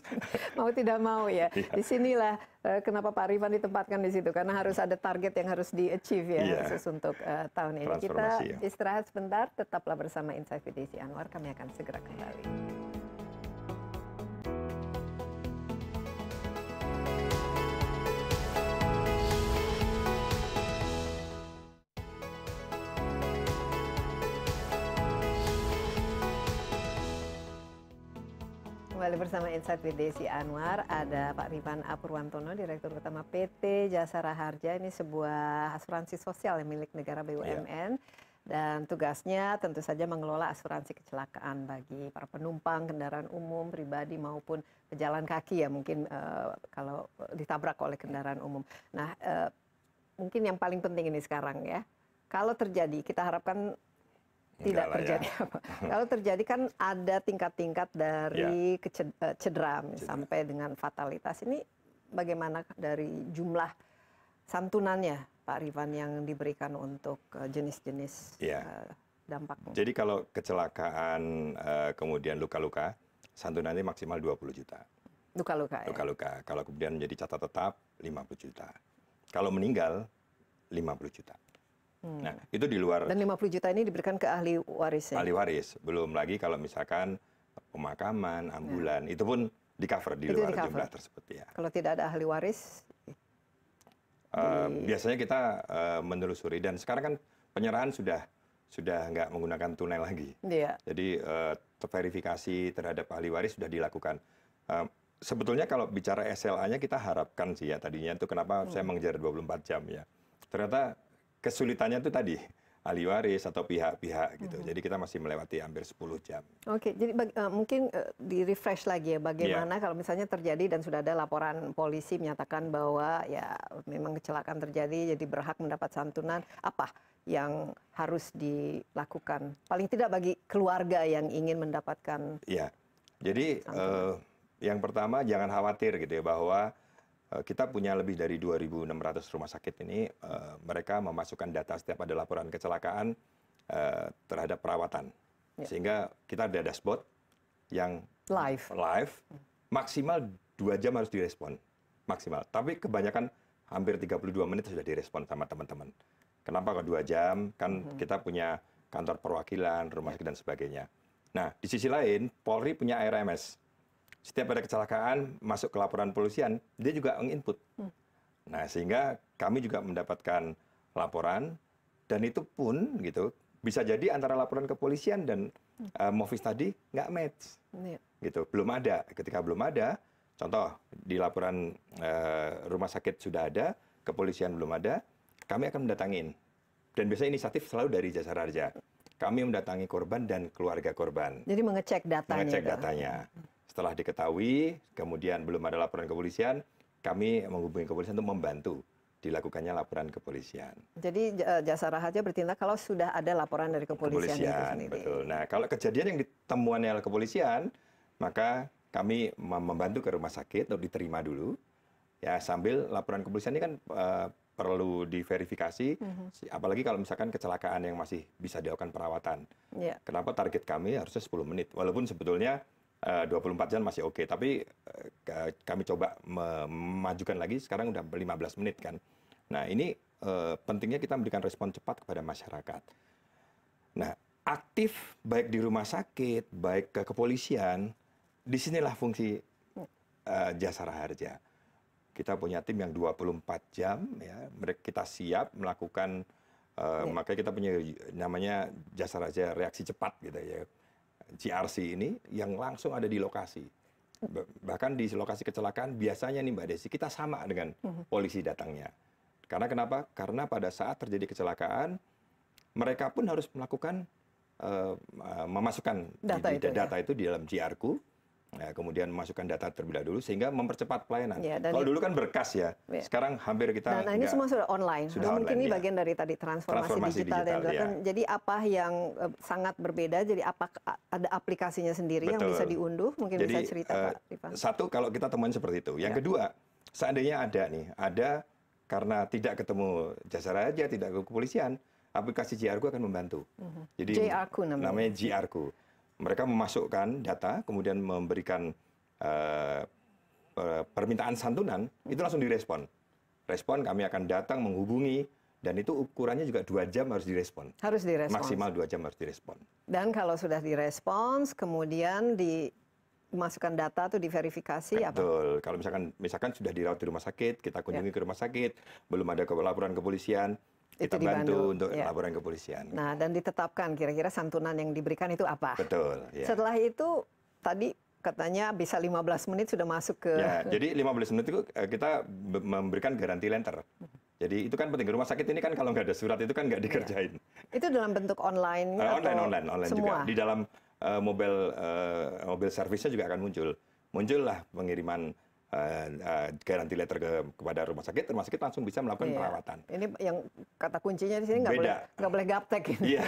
Mau tidak mau ya. Disinilah kenapa Pak Rifan ditempatkan di situ, karena harus ada target yang harus di-achieve ya khusus untuk tahun ini. Kita istirahat sebentar, tetaplah bersama Insight with Desi Anwar. Kami akan segera kembali. Kembali bersama Insight with Desi Anwar, ada Pak Rifan Apurwantono, Direktur Utama PT Jasara Harja. Ini sebuah asuransi sosial yang milik negara BUMN. Dan tugasnya tentu saja mengelola asuransi kecelakaan bagi para penumpang kendaraan umum, pribadi maupun pejalan kaki ya, mungkin kalau ditabrak oleh kendaraan umum. Nah, mungkin yang paling penting ini sekarang ya, kalau terjadi, kita harapkan tidak terjadi apa. Kalau terjadi kan ada tingkat-tingkat dari cedera sampai dengan fatalitas. Ini bagaimana dari jumlah santunannya Pak Rifan yang diberikan untuk jenis-jenis dampaknya? Jadi kalau kecelakaan kemudian luka-luka, santunannya maksimal 20 juta. Luka-luka ya? Luka-luka. Kalau kemudian menjadi catat tetap 50 juta. Kalau meninggal 50 juta. Nah, itu di luar. Dan 50 juta ini diberikan ke ahli waris ya? Ahli waris. Belum lagi kalau misalkan pemakaman, ambulan, itu pun di-cover di luar jumlah tersebut ya. Kalau tidak ada ahli waris? Biasanya kita menelusuri, dan sekarang kan penyerahan sudah nggak menggunakan tunai lagi. Jadi verifikasi terhadap ahli waris sudah dilakukan. Sebetulnya kalau bicara SLA-nya kita harapkan sih ya, tadinya itu kenapa saya mengejar 24 jam ya. Ternyata kesulitannya itu tadi ahli waris atau pihak-pihak gitu. Jadi kita masih melewati hampir 10 jam. Oke, jadi mungkin di-refresh lagi ya, bagaimana kalau misalnya terjadi dan sudah ada laporan polisi menyatakan bahwa ya memang kecelakaan terjadi, jadi berhak mendapat santunan, apa yang harus dilakukan? Paling tidak bagi keluarga yang ingin mendapatkan. Iya, jadi yang pertama jangan khawatir gitu ya, bahwa kita punya lebih dari 2.600 rumah sakit ini, mereka memasukkan data setiap ada laporan kecelakaan terhadap perawatan. Sehingga kita ada dashboard yang live, maksimal 2 jam harus direspon. Maksimal. Tapi kebanyakan hampir 32 menit sudah direspon sama teman-teman. Kenapa kok 2 jam? Kan kita punya kantor perwakilan, rumah sakit dan sebagainya. Nah, di sisi lain, Polri punya RMS. Setiap ada kecelakaan masuk ke laporan polisian, dia juga menginput. Nah, sehingga kami juga mendapatkan laporan, dan itu pun gitu bisa jadi antara laporan kepolisian dan Movis tadi nggak match, gitu. Belum ada. Ketika belum ada, contoh di laporan rumah sakit sudah ada, kepolisian belum ada, kami akan mendatangin. Dan biasanya inisiatif selalu dari Jasara Harja. Kami mendatangi korban dan keluarga korban. Jadi mengecek datanya. Mengecek datanya. Setelah diketahui, kemudian belum ada laporan kepolisian, kami menghubungi kepolisian untuk membantu dilakukannya laporan kepolisian. Jadi Jasara Harja bertindak kalau sudah ada laporan dari kepolisian itu sendiri. Betul. Nah, kalau kejadian yang ditemuannya oleh kepolisian, maka kami membantu ke rumah sakit untuk diterima dulu. Ya, sambil laporan kepolisian ini kan perlu diverifikasi, apalagi kalau misalkan kecelakaan yang masih bisa dilakukan perawatan. Kenapa target kami harusnya 10 menit? Walaupun sebetulnya 24 jam masih oke, tapi kami coba memajukan lagi, sekarang udah 15 menit kan. Nah, ini pentingnya kita memberikan respon cepat kepada masyarakat. Nah, aktif baik di rumah sakit, baik ke kepolisian, disinilah fungsi Jasara Harja. Kita punya tim yang 24 jam, ya, kita siap melakukan, makanya kita punya namanya Jasara Harja Reaksi Cepat gitu ya. GRC ini yang langsung ada di lokasi. Bahkan di lokasi kecelakaan biasanya nih Mbak Desi, kita sama dengan polisi datangnya. Karena kenapa? Karena pada saat terjadi kecelakaan, mereka pun harus melakukan memasukkan data itu di dalam GR-ku. Kemudian memasukkan data terlebih dahulu sehingga mempercepat pelayanan. Kalau dulu kan berkas ya, sekarang hampir kita ini semua sudah online. Mungkin ini bagian dari tadi transformasi digital yang dilakukan. Jadi apa yang sangat berbeda? Jadi apa ada aplikasinya sendiri yang bisa diunduh? Mungkin bisa cerita Pak Rifan. Satu, kalau kita temukan seperti itu. Yang kedua, seandainya ada karena tidak ketemu jasa raja, tidak ke kepolisian, aplikasi GR-ku akan membantu. Jadi namanya GR-ku. Mereka memasukkan data, kemudian memberikan permintaan santunan, itu langsung direspon. Respon, kami akan datang menghubungi, dan itu ukurannya juga 2 jam harus direspon. Harus direspon. Maksimal 2 jam harus direspon. Dan kalau sudah direspons, kemudian dimasukkan data atau diverifikasi apa? Betul. Kalau misalkan sudah dirawat di rumah sakit, kita kunjungi ke rumah sakit, belum ada laporan kepolisian, kita bantu untuk laporan kepolisian. Nah, dan ditetapkan kira-kira santunan yang diberikan itu apa? Betul. Ya. Setelah itu, tadi katanya bisa 15 menit sudah masuk ke... Ya, jadi 15 menit itu kita memberikan garansi lenter. Jadi itu kan penting. Rumah sakit ini kan kalau nggak ada surat itu kan nggak dikerjain. Itu dalam bentuk online online semua? Juga. Di dalam mobil servisnya juga akan muncullah pengiriman garansi letter kepada rumah sakit langsung bisa melakukan perawatan. Ini yang kata kuncinya di sini nggak boleh gaptek ini. Iya.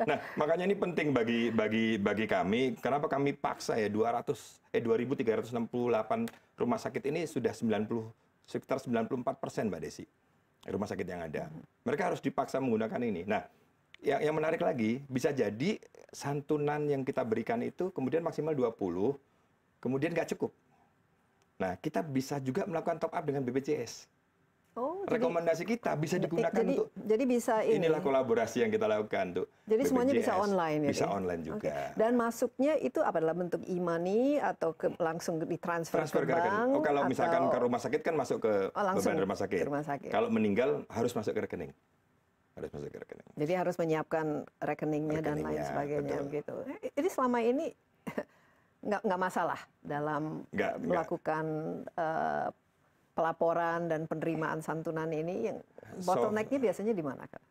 Nah, makanya ini penting bagi kami. Kenapa kami paksa ya 2.368 rumah sakit ini sudah sekitar 94% Mbak Desi rumah sakit yang ada. Mereka harus dipaksa menggunakan ini. Nah, yang menarik lagi bisa jadi santunan yang kita berikan itu kemudian maksimal 20, kemudian nggak cukup. Nah, kita bisa juga melakukan top up dengan BPJS. Rekomendasi kita bisa digunakan untuk... Jadi bisa inilah kolaborasi yang kita lakukan tuh. Jadi BPJS, semuanya bisa online ya? Bisa online juga. Dan masuknya itu apa? Dalam bentuk e-money atau langsung ditransfer ke bank? Kalau misalkan ke rumah sakit kan masuk ke beban rumah sakit. Kalau meninggal harus masuk ke rekening. Jadi harus menyiapkan rekeningnya dan lain sebagainya. Begitu. Jadi selama ini... nggak masalah dalam melakukan pelaporan dan penerimaan santunan ini. Yang bottleneck-nya biasanya di mana, Kak?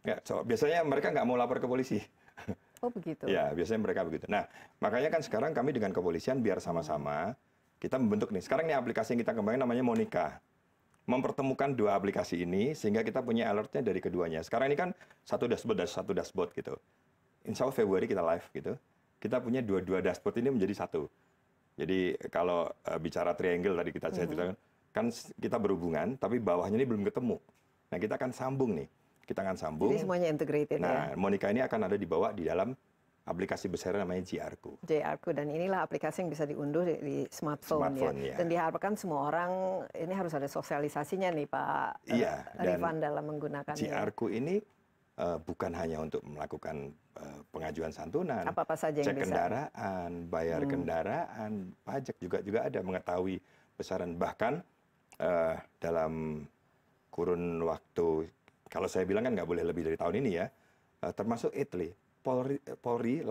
Biasanya mereka nggak mau lapor ke polisi. Oh begitu. Ya, biasanya mereka begitu. Nah, makanya kan sekarang kami dengan kepolisian biar sama-sama kita membentuk nih. Sekarang ini aplikasi yang kita kembangin namanya Monica. Mempertemukan 2 aplikasi ini sehingga kita punya alertnya dari keduanya. Sekarang ini kan satu dashboard gitu. Insya Allah Februari kita live gitu. Kita punya dua dashboard ini menjadi satu. Jadi kalau bicara triangle tadi kita ceritakan, kan kita berhubungan, tapi bawahnya ini belum ketemu. Nah, kita akan sambung nih. Jadi semuanya integrated ya? Monica ini akan ada dibawa di dalam aplikasi besar namanya GR-ku. Dan inilah aplikasi yang bisa diunduh di smartphone ya. Dan diharapkan semua orang, ini harus ada sosialisasinya nih Pak Rifan dalam menggunakannya. GR-ku ini bukan hanya untuk melakukan pengajuan santunan, apa saja yang cek kendaraan, bayar kendaraan, pajak juga ada, mengetahui besaran. Bahkan dalam kurun waktu, kalau saya bilang kan nggak boleh lebih dari tahun ini ya, termasuk ETLI, Polri,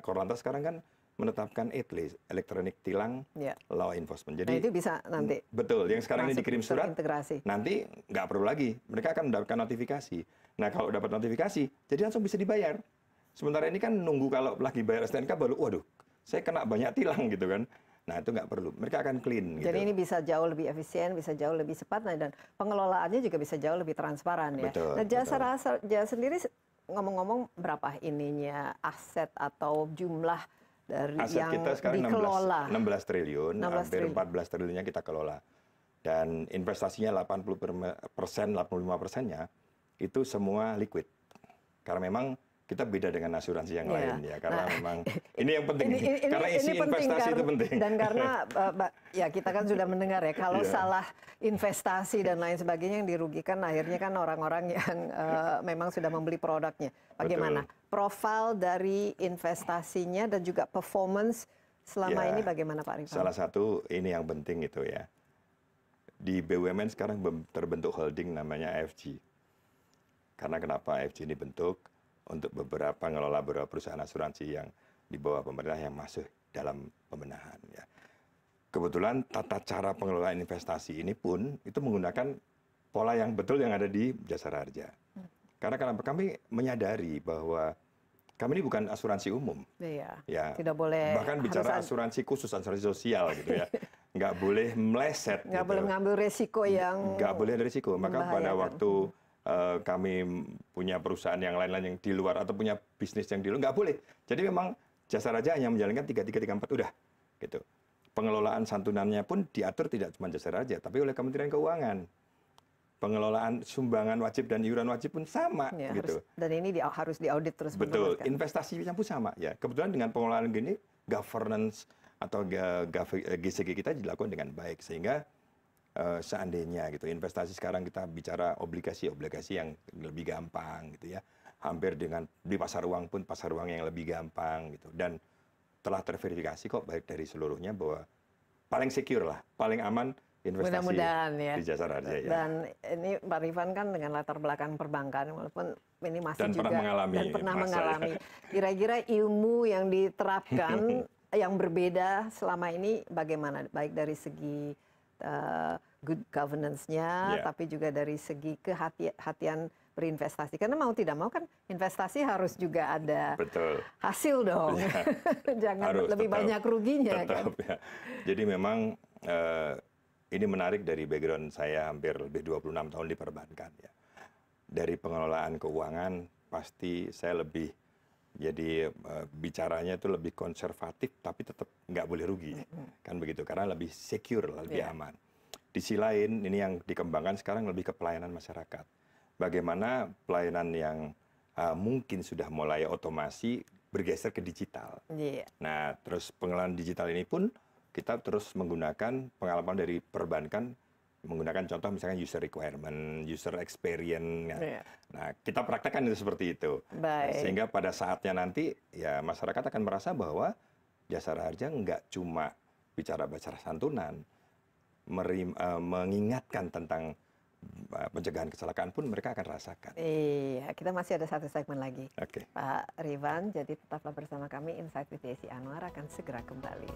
Korlantas sekarang kan menetapkan ETLI, Electronic Tilang Law Enforcement. Jadi itu bisa nanti. Betul, yang sekarang ini dikirim surat, nanti nggak perlu lagi, mereka akan mendapatkan notifikasi. Nah, kalau dapat notifikasi, jadi langsung bisa dibayar. Sementara ini kan nunggu kalau lagi bayar STNK baru, waduh, saya kena banyak tilang gitu kan. Nah, itu nggak perlu. Mereka akan clean. Jadi ini bisa jauh lebih efisien, bisa jauh lebih cepat, dan pengelolaannya juga bisa jauh lebih transparan ya. Betul, nah, jasa sendiri ngomong-ngomong berapa ininya aset atau jumlah dari aset yang kita sekarang dikelola? 16 triliun, hampir 14 triliunnya kita kelola. Dan investasinya 85%-nya itu semua liquid. Karena memang kita beda dengan asuransi yang lain ya, karena memang ini yang penting, karena isi investasi itu penting. Dan karena ya kita kan sudah mendengar ya, kalau salah investasi dan lain sebagainya yang dirugikan akhirnya kan orang-orang yang memang sudah membeli produknya. Bagaimana profil dari investasinya dan juga performance selama ini bagaimana Pak Rifan? Salah satu ini yang penting itu ya, di BUMN sekarang terbentuk holding namanya AFG. Karena kenapa AFG ini bentuk? Untuk beberapa ngelola beberapa perusahaan asuransi yang di bawah pemerintah yang masuk dalam pembenahan. Ya. Kebetulan tata cara pengelolaan investasi ini pun itu menggunakan pola yang betul yang ada di Jasa Raharja. Karena kenapa? Kami menyadari bahwa kami ini bukan asuransi umum. Iya. Ya, Tidak boleh. bahkan bicara asuransi khusus, asuransi sosial gitu ya. Nggak boleh meleset. Nggak gitu. boleh mengambil resiko yang. Nggak boleh ada risiko. Maka pada waktu kami punya perusahaan yang lain-lain yang di luar atau punya bisnis yang di luar, nggak boleh. Jadi memang Jasa Raja hanya menjalankan 3334 udah gitu. Pengelolaan santunannya pun diatur tidak cuma Jasa Raja, tapi oleh Kementerian Keuangan. Pengelolaan sumbangan wajib dan iuran wajib pun sama Ya, gitu. Dan ini harus diaudit terus. Betul, investasinya pun sama ya. Kebetulan dengan pengelolaan gini, governance atau GCG kita dilakukan dengan baik sehingga seandainya gitu investasi sekarang kita bicara obligasi yang lebih gampang gitu ya, hampir dengan di pasar uang pun pasar uang yang lebih gampang gitu, dan telah terverifikasi kok baik dari seluruhnya bahwa paling secure lah, paling aman investasi ya. di Jasa Raja ya. Dan ini Pak Rifan kan dengan latar belakang perbankan walaupun ini masih dan juga pernah mengalami. Kira-kira ilmu yang diterapkan yang berbeda selama ini bagaimana, baik dari segi good governance-nya, tapi juga dari segi kehati-hatian berinvestasi. Karena mau tidak mau kan investasi harus juga ada hasil dong. Ya, jangan harus, lebih banyak ruginya. Tetap, kan? Ya. Jadi memang ini menarik dari background saya hampir lebih 26 tahun di perbankan. Ya. Dari pengelolaan keuangan pasti saya lebih jadi bicaranya itu lebih konservatif tapi tetap nggak boleh rugi. Kan begitu, karena lebih secure, lebih aman. Di sisi lain, ini yang dikembangkan sekarang lebih ke pelayanan masyarakat. Bagaimana pelayanan yang mungkin sudah mulai otomasi bergeser ke digital. Nah, terus pengelolaan digital ini pun kita terus menggunakan pengalaman dari perbankan, menggunakan contoh misalnya user requirement, user experience. Nah, kita praktekkan itu seperti itu. Sehingga pada saatnya nanti ya masyarakat akan merasa bahwa Jasa Raja nggak cuma bicara santunan, mengingatkan tentang pencegahan kecelakaan pun mereka akan rasakan. Iya, kita masih ada satu segmen lagi. Pak Rifan, jadi tetaplah bersama kami. Insight with Desi Anwar akan segera kembali.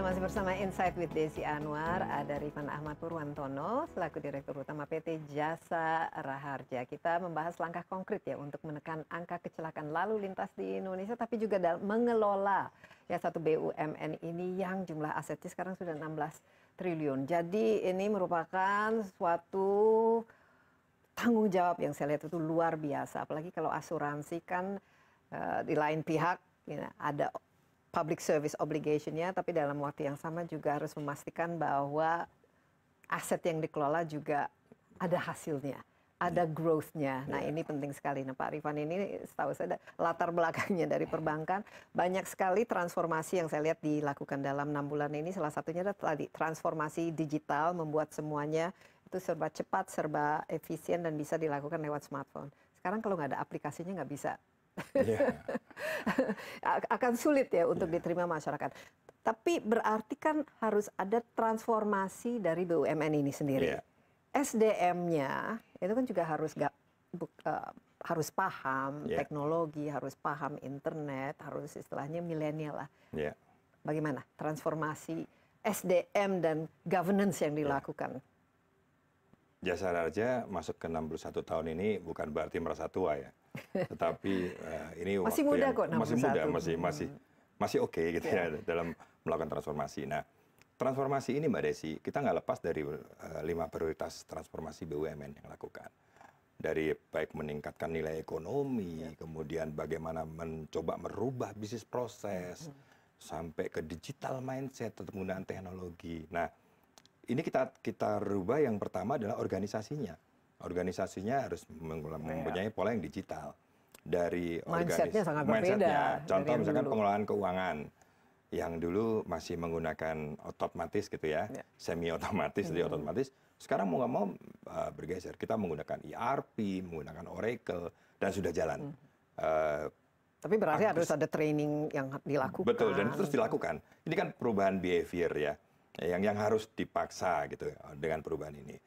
Masih bersama Insight with Desi Anwar, ada Rifan Ahmad Purwantono selaku Direktur Utama PT Jasa Raharja. Kita membahas langkah konkret ya untuk menekan angka kecelakaan lalu lintas di Indonesia, tapi juga mengelola ya satu BUMN ini yang jumlah asetnya sekarang sudah 16 triliun. Jadi ini merupakan suatu tanggung jawab yang saya lihat itu luar biasa. Apalagi kalau asuransi kan di lain pihak ya, ada public service obligation-nya, tapi dalam waktu yang sama juga harus memastikan bahwa aset yang dikelola juga ada hasilnya, ada growth-nya. Nah, ini penting sekali. Nah, Pak Rifan ini setahu saya latar belakangnya dari perbankan, banyak sekali transformasi yang saya lihat dilakukan dalam 6 bulan ini. Salah satunya adalah tadi transformasi digital, membuat semuanya itu serba cepat, serba efisien, dan bisa dilakukan lewat smartphone. Sekarang kalau nggak ada aplikasinya nggak bisa. Akan sulit ya untuk diterima masyarakat. Tapi berarti kan harus ada transformasi dari BUMN ini sendiri. SDM-nya itu kan juga harus paham teknologi, harus paham internet, harus istilahnya milenial lah. Bagaimana transformasi SDM dan governance yang dilakukan? Jasa Raja masuk ke 61 tahun ini bukan berarti merasa tua ya. Tetapi ini masih muda kok, masih oke gitu ya dalam melakukan transformasi. Nah, transformasi ini Mbak Desi, kita nggak lepas dari 5 prioritas transformasi BUMN yang lakukan. Dari baik meningkatkan nilai ekonomi, kemudian bagaimana mencoba merubah bisnis proses, sampai ke digital mindset, tetap menggunakan teknologi. Nah, ini kita rubah. Yang pertama adalah organisasinya. Organisasinya harus mempunyai pola yang digital. Dari mindsetnya sangat berbeda. Contoh misalkan pengelolaan keuangan yang dulu masih menggunakan otomatis gitu ya, semi otomatis, jadi otomatis. Sekarang mau nggak mau bergeser. Kita menggunakan ERP, menggunakan Oracle, dan sudah jalan. Tapi berarti harus ada training yang dilakukan. Betul, dan itu terus dilakukan. Ini kan perubahan behavior ya, yang harus dipaksa gitu dengan perubahan ini.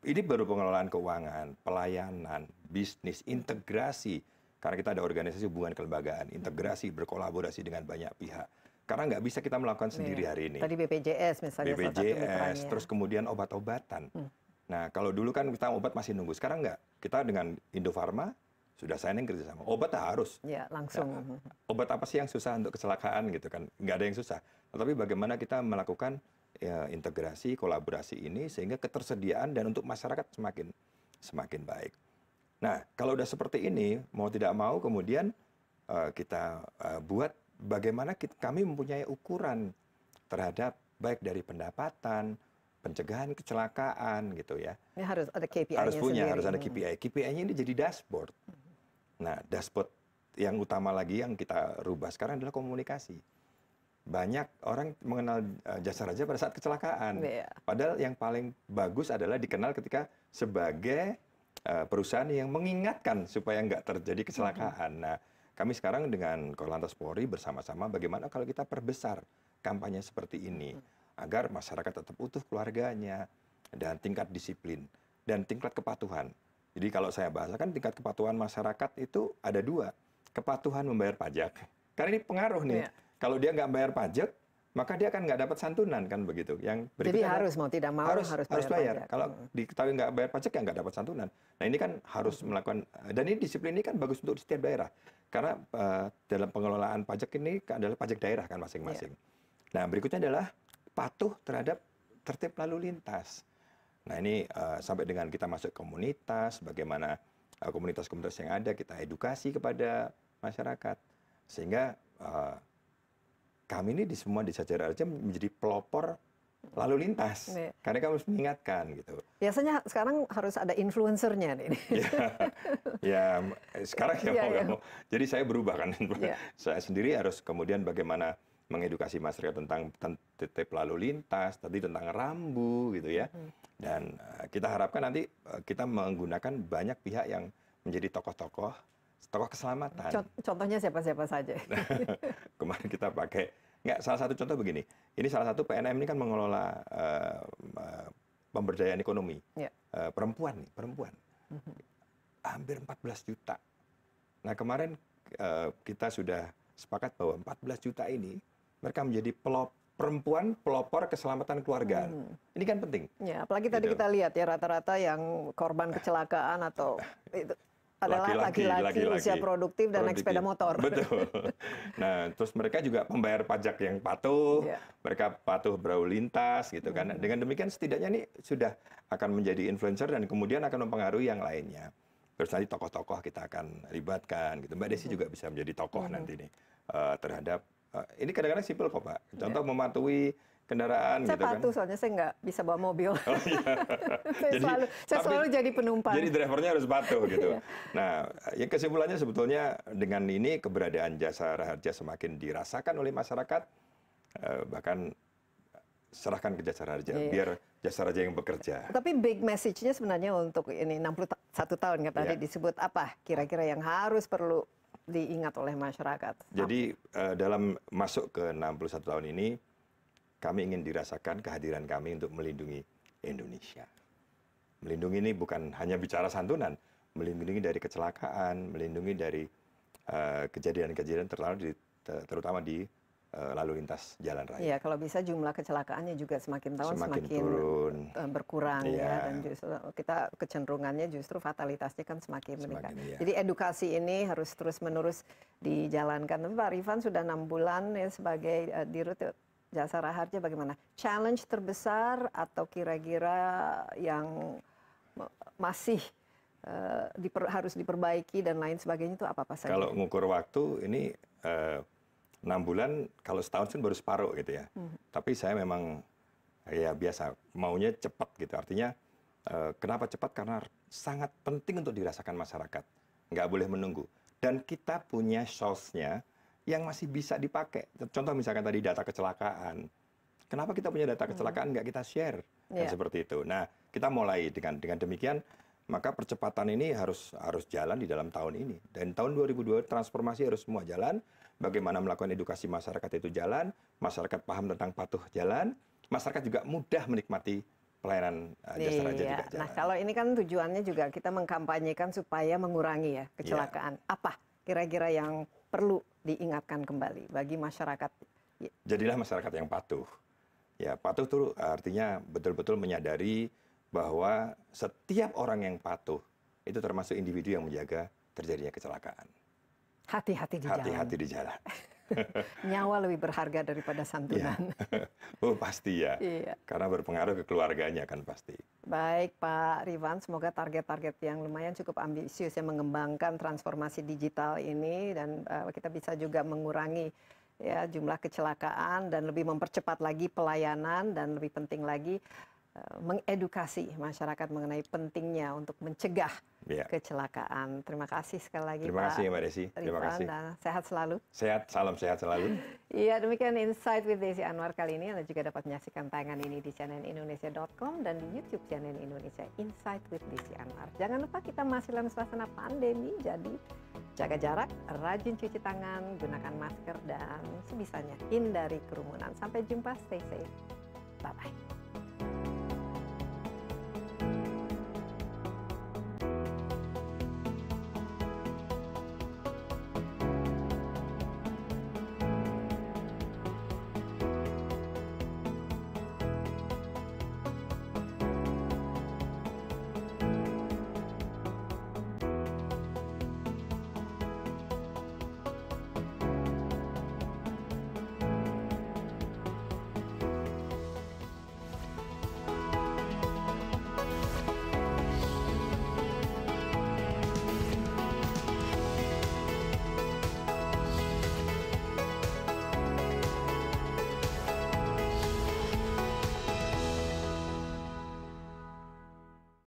ini baru pengelolaan keuangan, pelayanan, bisnis, integrasi. Karena kita ada organisasi hubungan kelembagaan, integrasi, berkolaborasi dengan banyak pihak. Karena nggak bisa kita melakukan sendiri hari ini. Tadi BPJS misalnya. BPJS, terus kemudian obat-obatan. Nah, kalau dulu kan kita obat masih nunggu, sekarang nggak. Kita dengan Indofarma sudah signing kerjasama. Obat harus. Ya, langsung. Nah, obat apa sih yang susah untuk kecelakaan gitu kan? Nggak ada yang susah. Tetapi bagaimana kita melakukan ya, integrasi, kolaborasi ini sehingga ketersediaan dan untuk masyarakat semakin baik. Nah, kalau udah seperti ini, mau tidak mau kemudian kita buat bagaimana kami mempunyai ukuran terhadap baik dari pendapatan, pencegahan kecelakaan gitu ya. Ini harus ada KPI-nya harus punya, sendiri. harus ada KPI. KPI-nya ini jadi dashboard. Nah, dashboard yang utama lagi yang kita rubah sekarang adalah komunikasi. Banyak orang mengenal Jasa Raja pada saat kecelakaan. Padahal yang paling bagus adalah dikenal ketika sebagai perusahaan yang mengingatkan supaya nggak terjadi kecelakaan. Nah, kami sekarang dengan Korlantas Polri bersama-sama bagaimana kalau kita perbesar kampanye seperti ini agar masyarakat tetap utuh keluarganya dan tingkat disiplin dan tingkat kepatuhan. Jadi kalau saya bahasakan tingkat kepatuhan masyarakat itu ada dua, kepatuhan membayar pajak. Karena ini pengaruh nih. Kalau dia nggak bayar pajak, maka dia akan nggak dapat santunan kan begitu. Yang jadi harus mau tidak mau harus bayar. Kalau diketahui nggak bayar pajak ya nggak dapat santunan. Nah ini kan harus melakukan, dan ini disiplin ini kan bagus untuk setiap daerah. Karena dalam pengelolaan pajak ini adalah pajak daerah kan masing-masing. Nah berikutnya adalah patuh terhadap tertib lalu lintas. Nah ini sampai dengan kita masuk komunitas, bagaimana komunitas-komunitas yang ada kita edukasi kepada masyarakat. Sehingga kami ini di semua di Jasa Raja menjadi pelopor lalu lintas. Karena kami harus mengingatkan gitu. Biasanya sekarang harus ada influencernya nih. Ya, sekarang ya mau. Jadi saya berubah kan. Saya sendiri harus kemudian bagaimana mengedukasi masyarakat tentang tertib lalu lintas, tadi tentang rambu gitu ya. Dan kita harapkan nanti kita menggunakan banyak pihak yang menjadi tokoh keselamatan. Contohnya siapa-siapa saja? Kemarin kita pakai, salah satu contoh begini. Ini salah satu PNM ini kan mengelola pemberdayaan ekonomi. Perempuan. Hampir 14 juta. Nah kemarin kita sudah sepakat bahwa 14 juta ini mereka menjadi perempuan pelopor keselamatan keluarga. Ini kan penting. Ya, apalagi tadi kita lihat ya rata-rata yang korban kecelakaan atau itu adalah laki-laki usia produktif dan naik sepeda motor. Betul. Nah, terus mereka juga membayar pajak yang patuh, mereka patuh berlalu lintas gitu kan. Dengan demikian setidaknya ini sudah akan menjadi influencer dan kemudian akan mempengaruhi yang lainnya. Terus nanti tokoh-tokoh kita akan libatkan gitu. Mbak Desi juga bisa menjadi tokoh nanti nih terhadap ini kadang-kadang simpel kok Pak. Contoh mematuhi kendaraan saya gitu kan. Saya patuh soalnya saya nggak bisa bawa mobil. Oh, iya. saya selalu jadi penumpang. Jadi drivernya harus patuh gitu. Nah, yang kesimpulannya sebetulnya dengan ini keberadaan Jasa Raharja semakin dirasakan oleh masyarakat, bahkan serahkan ke Jasa Raharja biar Jasa Raharja yang bekerja. Tapi big message-nya sebenarnya untuk ini 61 tahun kan tadi disebut apa kira-kira yang harus perlu diingat oleh masyarakat. Jadi dalam masuk ke 61 tahun ini kami ingin dirasakan kehadiran kami untuk melindungi Indonesia. Melindungi ini bukan hanya bicara santunan, melindungi dari kecelakaan, melindungi dari kejadian-kejadian terutama di lalu lintas jalan raya. Iya, kalau bisa jumlah kecelakaannya juga semakin tahun semakin turun, berkurang ya, dan justru kita kecenderungannya justru fatalitasnya kan semakin meningkat. Jadi edukasi ini harus terus-menerus dijalankan. Tapi Pak Rifan sudah 6 bulan ya sebagai Dirut Jasa Raharja, bagaimana challenge terbesar atau kira-kira yang masih harus diperbaiki dan lain sebagainya itu apa saja? Kalau ngukur waktu ini 6 bulan, kalau setahun kan baru separuh gitu ya. Tapi saya memang ya biasa maunya cepat gitu. Artinya kenapa cepat? Karena sangat penting untuk dirasakan masyarakat. Nggak boleh menunggu. Dan kita punya source-nya yang masih bisa dipakai. Contoh misalkan tadi data kecelakaan. Kenapa kita punya data kecelakaan nggak kita share? Kan seperti itu. Nah, kita mulai dengan demikian, maka percepatan ini harus jalan di dalam tahun ini. Dan tahun 2002 transformasi harus semua jalan. Bagaimana melakukan edukasi masyarakat itu jalan, masyarakat paham tentang patuh jalan, masyarakat juga mudah menikmati pelayanan jasa raja juga jalan. Nah, kalau ini kan tujuannya juga kita mengkampanyekan supaya mengurangi ya kecelakaan. Apa kira-kira yang perlu diingatkan kembali bagi masyarakat? Jadilah masyarakat yang patuh. Ya, patuh itu artinya betul-betul menyadari bahwa setiap orang yang patuh itu termasuk individu yang menjaga terjadinya kecelakaan. Hati-hati di jalan. Hati-hati di jalan. Nyawa lebih berharga daripada santunan. Ya. Oh pasti ya, Iya. karena berpengaruh ke keluarganya kan pasti. Baik Pak Rifan, semoga target-target yang lumayan cukup ambisius yang mengembangkan transformasi digital ini dan kita bisa juga mengurangi ya jumlah kecelakaan dan lebih mempercepat lagi pelayanan dan lebih penting lagi mengedukasi masyarakat mengenai pentingnya untuk mencegah kecelakaan. Terima kasih sekali lagi Terima kasih Mbak Desi. Terima kasih. Dan sehat selalu. Sehat, salam sehat selalu. Iya, demikian Insight with Desi Anwar kali ini. Anda juga dapat menyaksikan tayangan ini di cnnindonesia.com dan di YouTube CNN Indonesia Insight with Desi Anwar. Jangan lupa kita masih dalam suasana pandemi, jadi jaga jarak, rajin cuci tangan, gunakan masker, dan sebisanya hindari kerumunan. Sampai jumpa, stay safe. Bye-bye.